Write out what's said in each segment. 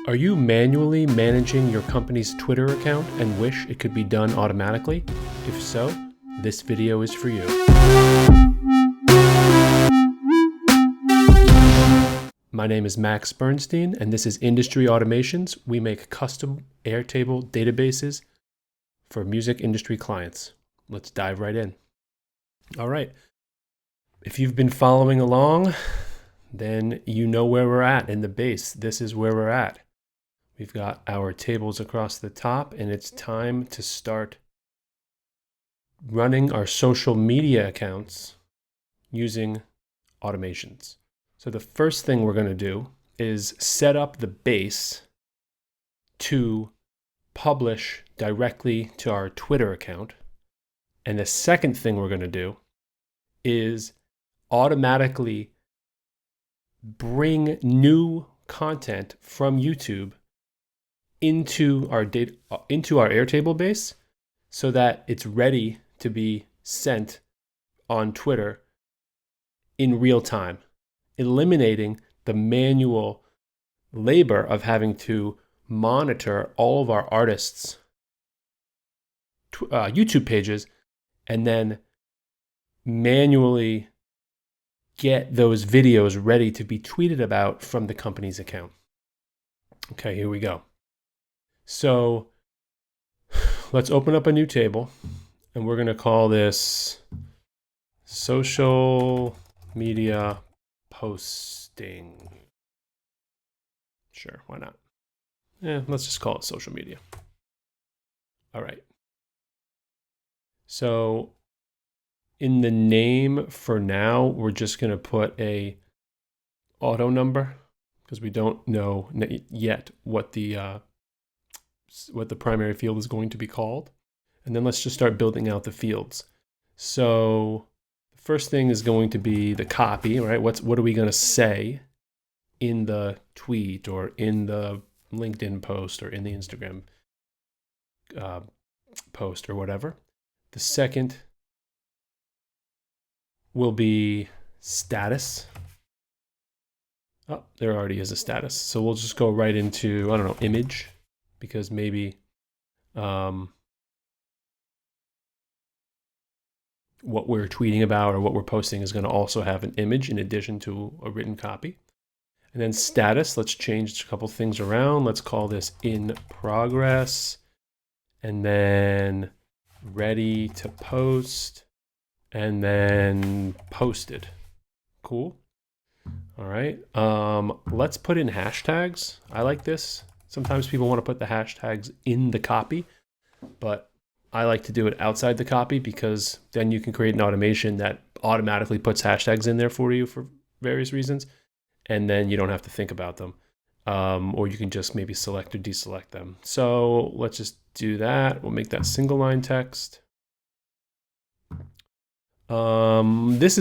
Are you manually managing your company's Twitter account and wish it could be done automatically? If so, this video is for you. My name is Max Bernstein, and this is Industry Automations. We make custom Airtable databases for music industry clients. Let's dive right in. All right. If you've been following along, then you know where we're at in the base. This is where we're at. We've got our tables across the top, and it's time to start running our social media accounts using automations. So the first thing we're going to do is set up the base to publish directly to our Twitter account. And the second thing we're going to do is automatically bring new content from YouTube into our Airtable base so that it's ready to be sent on Twitter in real time, eliminating the manual labor of having to monitor all of our artists' YouTube pages and then manually get those videos ready to be tweeted about from the company's account. Okay, here we go. So let's open up a new table, and we're going to call this social media posting. Sure, why not? Let's just call it social media. All right. So in the name for now, we're just going to put a auto number because we don't know yet what the primary field is going to be called. And then let's just start building out the fields. So the first thing is going to be the copy, right? What are we going to say in the tweet or in the LinkedIn post or in the Instagram post or whatever. The second will be status. Oh, there already is a status. So we'll just go right into, I don't know, image, because maybe what we're tweeting about or what we're posting is going to also have an image in addition to a written copy. And then status, let's change a couple things around. Let's call this in progress, and then ready to post, and then posted. Cool. All right. Let's put in hashtags. I like this. Sometimes people want to put the hashtags in the copy, but I like to do it outside the copy because then you can create an automation that automatically puts hashtags in there for you for various reasons, and then you don't have to think about them. Or you can just maybe select or deselect them. So let's just do that. We'll make that single line text. This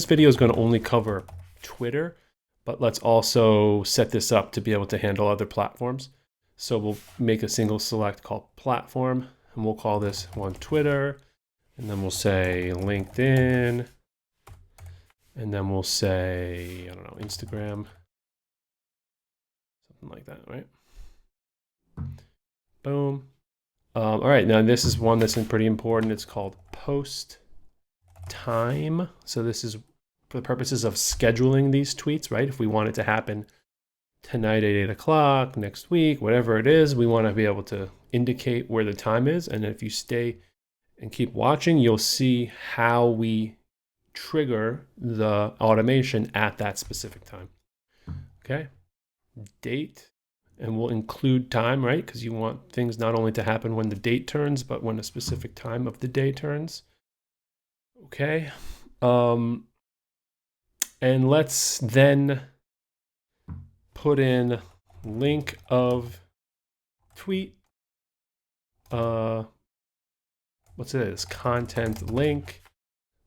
video is going to only cover Twitter, but let's also set this up to be able to handle other platforms. So we'll make a single select called platform, and we'll call this one Twitter, and then we'll say LinkedIn, and then we'll say, I don't know, Instagram, something like that, right? Boom. All right, now this is one that's pretty important. It's called post time. So this is for the purposes of scheduling these tweets, right? If we want it to happen tonight at 8 o'clock, next week, whatever it is, we want to be able to indicate where the time is. And if you stay and keep watching, you'll see how we trigger the automation at that specific time. Okay. Date, and we'll include time, right? Because you want things not only to happen when the date turns, but when a specific time of the day turns. Okay. And let's then put in link of tweet. What's it? It's content link.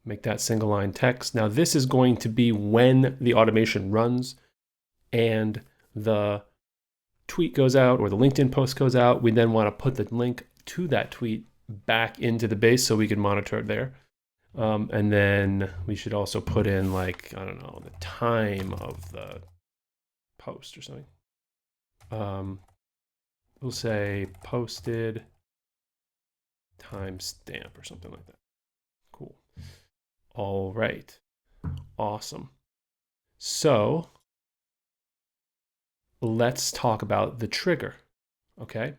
Make that single line text. Now this is going to be when the automation runs and the tweet goes out or the LinkedIn post goes out. We then want to put the link to that tweet back into the base so we can monitor it there. And then we should also put in, like, I don't know, the time of the post or something. we'll say posted timestamp or something like that. Cool. All right. Awesome. So let's talk about the trigger. Okay.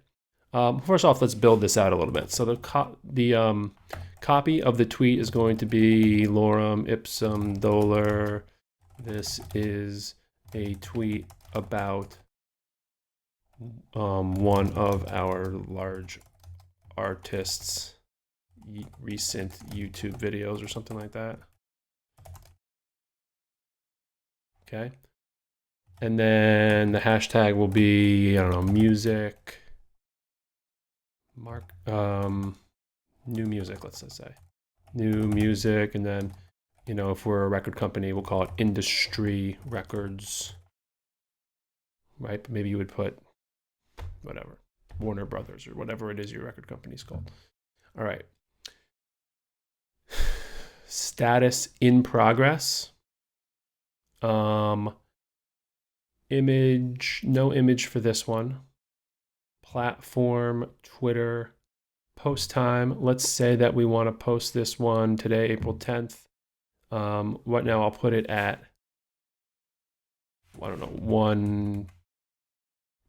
First off, let's build this out a little bit. So the copy of the tweet is going to be lorem ipsum dolor. This is a tweet about one of our large artists' recent YouTube videos or something like that. Okay. And then the hashtag will be, I don't know, music, new music, let's just say. New music, and then, you know, if we're a record company, we'll call it industry records, right? But maybe you would put whatever, Warner Brothers or whatever it is your record company's called. All right. Status in progress. Image, no image for this one. Platform, Twitter, post time. Let's say that we want to post this one today, April 10th. Right now I'll put it at, I don't know,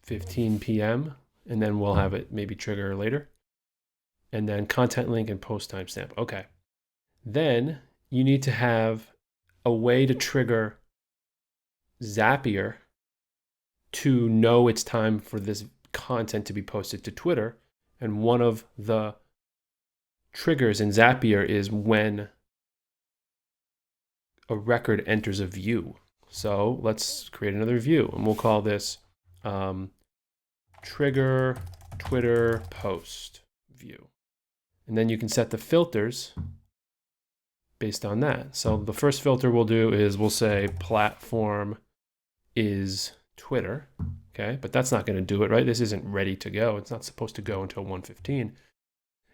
1:15 p.m. and then we'll have it maybe trigger later. And then content link and post timestamp. Okay. Then you need to have a way to trigger Zapier to know it's time for this content to be posted to Twitter. And one of the triggers in Zapier is when a record enters a view. So let's create another view and we'll call this trigger Twitter post view. And then you can set the filters based on that. So the first filter we'll do is we'll say platform is Twitter. Okay, but that's not going to do it, right? This isn't ready to go. It's not supposed to go until 1:15.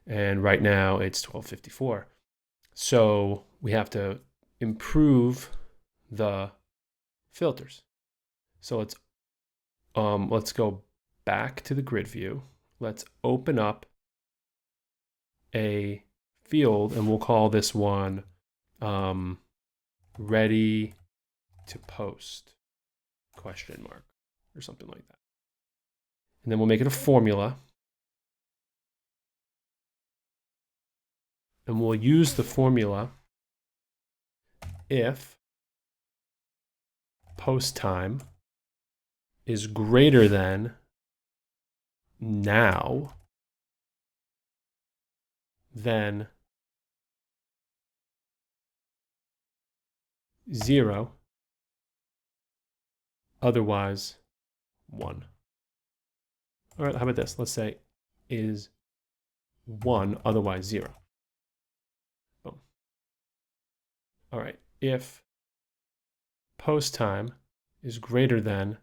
And right now it's 12:54. So we have to improve the filters. So let's go back to the grid view. Let's open up a field and we'll call this one ready to post ? Or something like that. And then we'll make it a formula. And we'll use the formula if post time is greater than now, then 0, otherwise 1. All right, how about this? Let's say is 1, otherwise 0. Boom. All right, if post time is greater than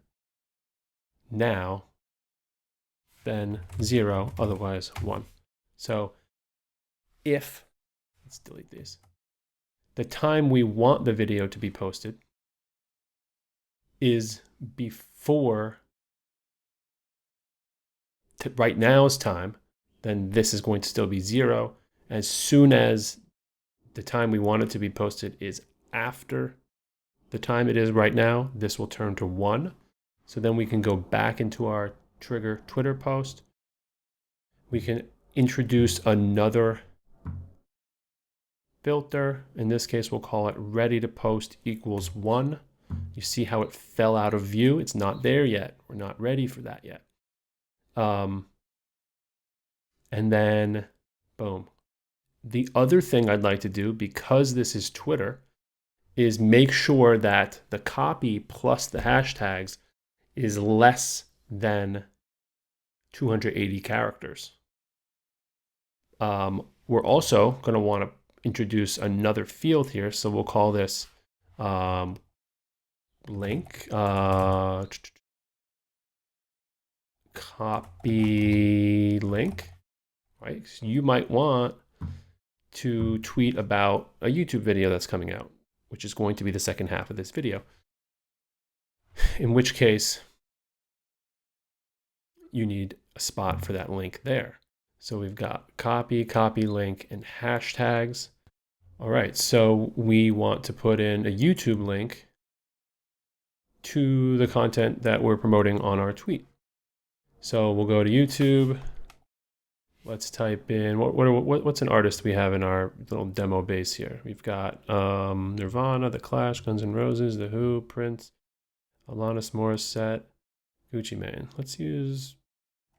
now, then 0, otherwise 1. So if, let's delete these, the time we want the video to be posted is before right now's time, then this is going to still be 0. As soon as the time we want it to be posted is after the time it is right now, this will turn to 1. So then we can go back into our trigger Twitter post. We can introduce another filter. In this case, we'll call it ready to post equals 1. You see how it fell out of view? It's not there yet. We're not ready for that yet. And then, boom. The other thing I'd like to do, because this is Twitter, is make sure that the copy plus the hashtags is less than 280 characters. We're also going to want to introduce another field here. So we'll call this link, copy link, right? So you might want to tweet about a YouTube video that's coming out, which is going to be the second half of this video. In which case, you need a spot for that link there. So we've got copy, copy link, and hashtags. All right, so we want to put in a YouTube link to the content that we're promoting on our tweet. So we'll go to YouTube. Let's type in, what's an artist we have in our little demo base here? We've got Nirvana, The Clash, Guns N' Roses, The Who, Prince, Alanis Morissette, Gucci Mane. Let's use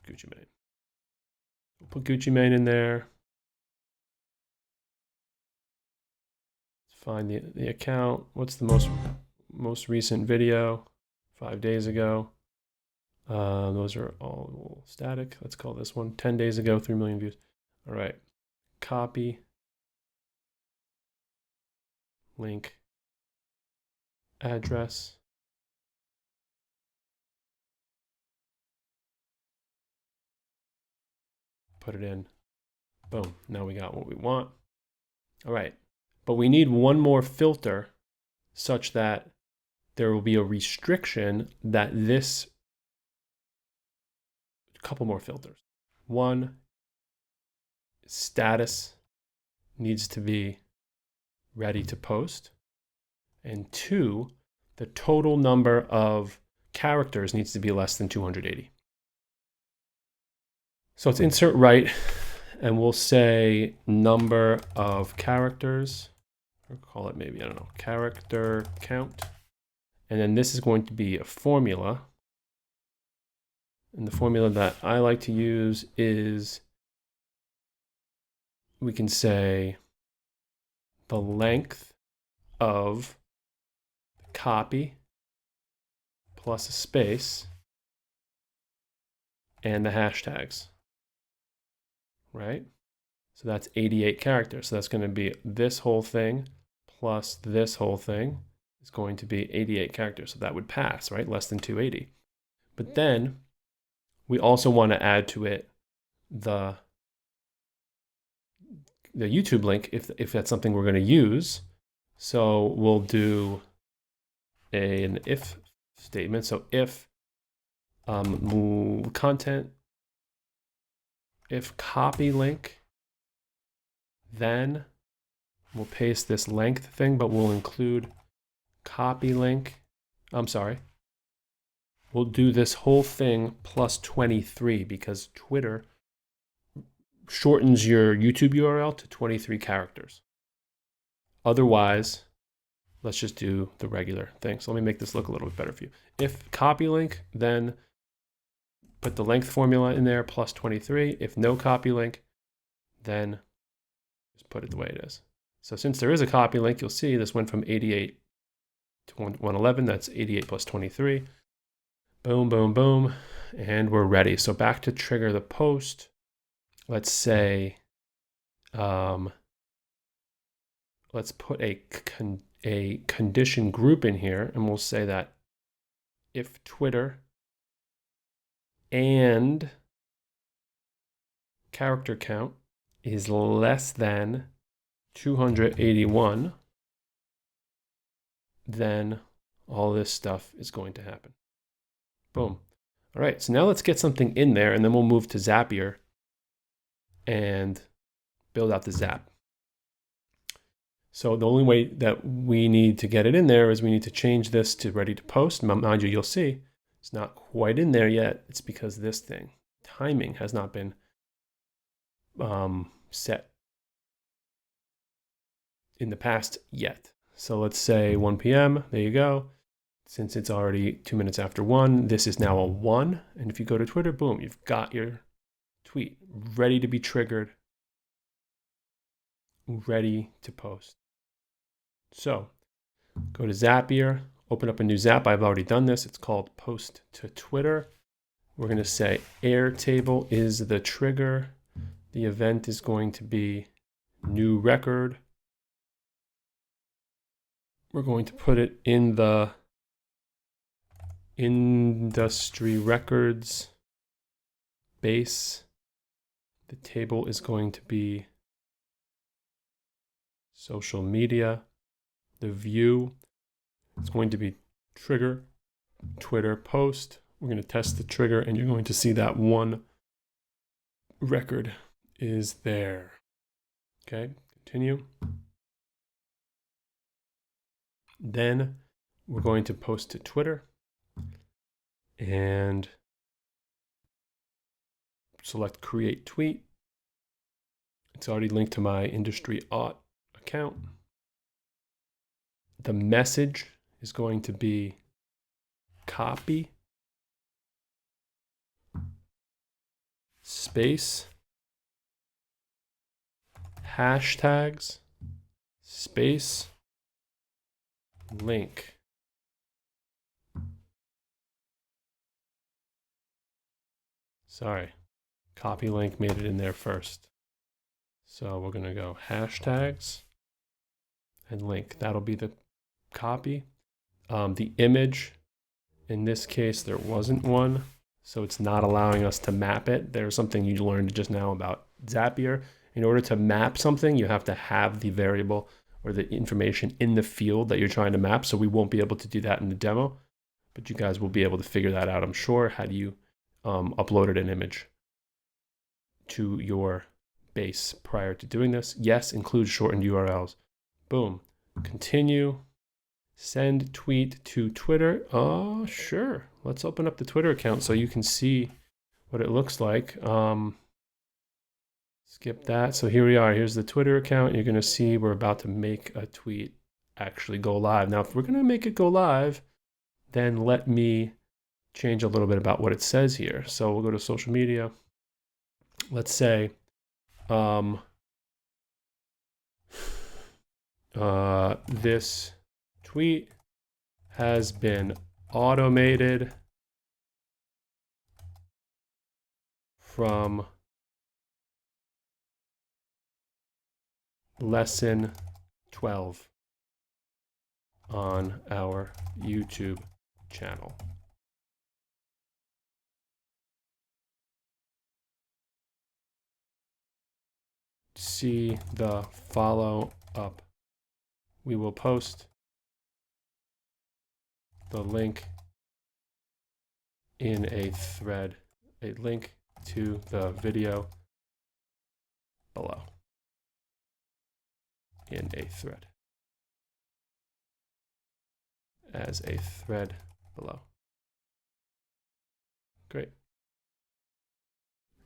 Gucci Mane. We'll put Gucci Mane in there. Let's find the account. What's the most recent video? 5 days ago. Those are all static. Let's call this one 10 days ago, 3 million views. All right, copy, link, address. Put it in, boom, now we got what we want. All right, but we need one more filter such that there will be a restriction that this, couple more filters. One, status needs to be ready to post. And two, the total number of characters needs to be less than 280. So let's insert right, and we'll say number of characters, or call it maybe, I don't know, character count. And then this is going to be a formula. And the formula that I like to use is, we can say the length of the copy plus a space and the hashtags, right? So that's 88 characters. So that's going to be this whole thing plus this whole thing is going to be 88 characters. So that would pass, right? Less than 280. But then we also want to add to it the YouTube link if that's something we're going to use. So we'll do an if statement. So if content, if copy link, then we'll paste this length thing, but we'll include copy link. I'm sorry. We'll do this whole thing plus 23 because Twitter shortens your YouTube URL to 23 characters. Otherwise, let's just do the regular thing. So let me make this look a little bit better for you. If copy link, then put the length formula in there plus 23. If no copy link, then just put it the way it is. So since there is a copy link, you'll see this went from 88 to 111. That's 88 plus 23. Boom, boom, boom, and we're ready. So back to trigger the post. Let's say, let's put a condition group in here, and we'll say that if Twitter and character count is less than 281, then all this stuff is going to happen. Boom. All right, so now let's get something in there, and then we'll move to Zapier and build out the Zap. So the only way that we need to get it in there is we need to change this to ready to post. Mind you, you'll see it's not quite in there yet. It's because this thing, timing, has not been set in the past yet. So let's say 1 p.m. There you go. Since it's already 2 minutes after 1, this is now a 1. And if you go to Twitter, boom, you've got your tweet ready to be triggered, ready to post. So go to Zapier, open up a new Zap. I've already done this. It's called Post to Twitter. We're going to say Airtable is the trigger. The event is going to be new record. We're going to put it in the industry records base. The table is going to be social media. The view is going to be trigger, Twitter post. We're going to test the trigger, and you're going to see that one record is there. Okay, continue. Then we're going to post to Twitter and select create tweet. It's already linked to my industry auth account. The message is going to be copy space hashtags space link. Sorry, copy link made it in there first. So we're going to go hashtags and link. That'll be the copy. The image, in this case, there wasn't one, so it's not allowing us to map it. There's something you learned just now about Zapier. In order to map something, you have to have the variable or the information in the field that you're trying to map. So we won't be able to do that in the demo, but you guys will be able to figure that out, I'm sure, had you uploaded an image to your base prior to doing this. Yes, include shortened URLs. Boom. Continue. Send tweet to Twitter. Oh, sure. Let's open up the Twitter account so you can see what it looks like. Skip that. So here we are. Here's the Twitter account. You're going to see we're about to make a tweet actually go live. Now, if we're going to make it go live, then let me change a little bit about what it says here. So we'll go to social media. Let's say this tweet has been automated from lesson 12 on our YouTube channel. See the follow up. We will post the link in a thread, a link to the video below in a thread, as a thread below. Great.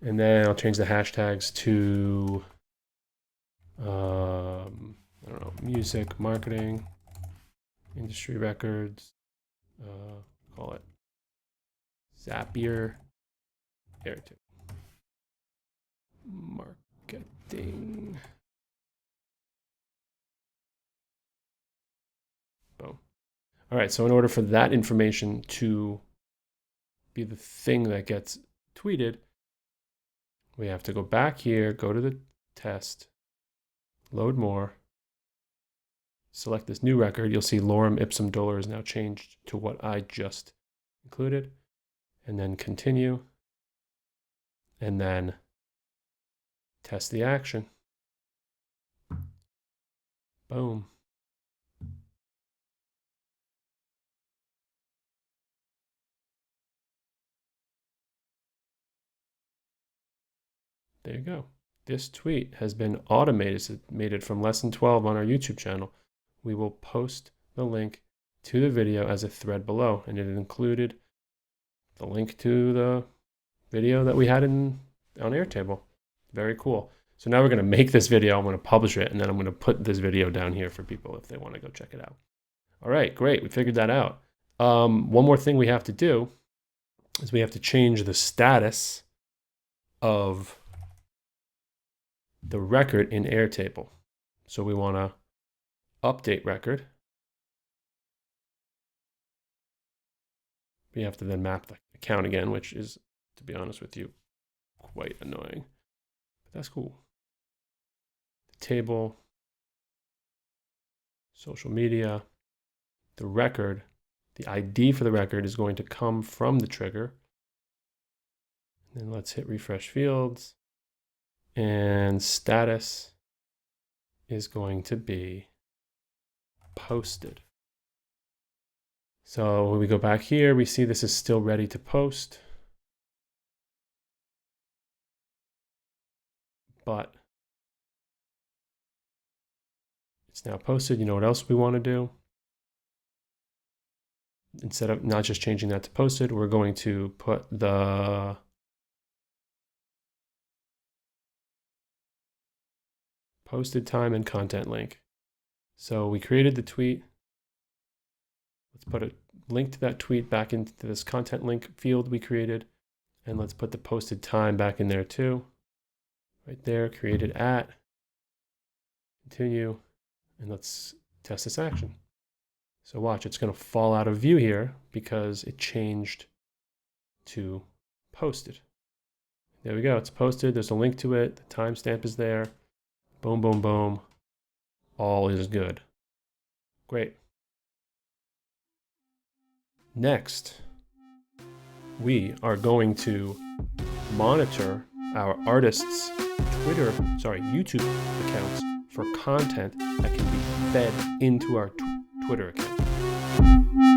And then I'll change the hashtags to I don't know, music, marketing, industry records, call it Zapier, Airtable, marketing. Boom. All right, so in order for that information to be the thing that gets tweeted, we have to go back here, go to the test, load more, select this new record. You'll see lorem ipsum dolor is now changed to what I just included, and then continue, and then test the action. Boom. There you go. This tweet has been automated from lesson 12 on our YouTube channel. We will post the link to the video as a thread below, and it included the link to the video that we had on Airtable. Very cool. So now we're going to make this video. I'm going to publish it, and then I'm going to put this video down here for people if they want to go check it out. All right, great. We figured that out. One more thing we have to do is we have to change the status of the record in Airtable. So we want to update record. We have to then map the account again, which is, to be honest with you, quite annoying. But that's cool. The table, social media, the record, the ID for the record is going to come from the trigger. And then let's hit refresh fields. And status is going to be posted. So when we go back here, we see this is still ready to post. But it's now posted. You know what else we want to do? Instead of not just changing that to posted, we're going to put the posted time and content link. So we created the tweet. Let's put a link to that tweet back into this content link field we created. And let's put the posted time back in there too. Right there, created at, continue, and let's test this action. So watch, it's going to fall out of view here because it changed to posted. There we go, it's posted. There's a link to it. The timestamp is there. Boom, boom, boom. All is good. Great. Next, we are going to monitor our artists' YouTube accounts for content that can be fed into our Twitter account.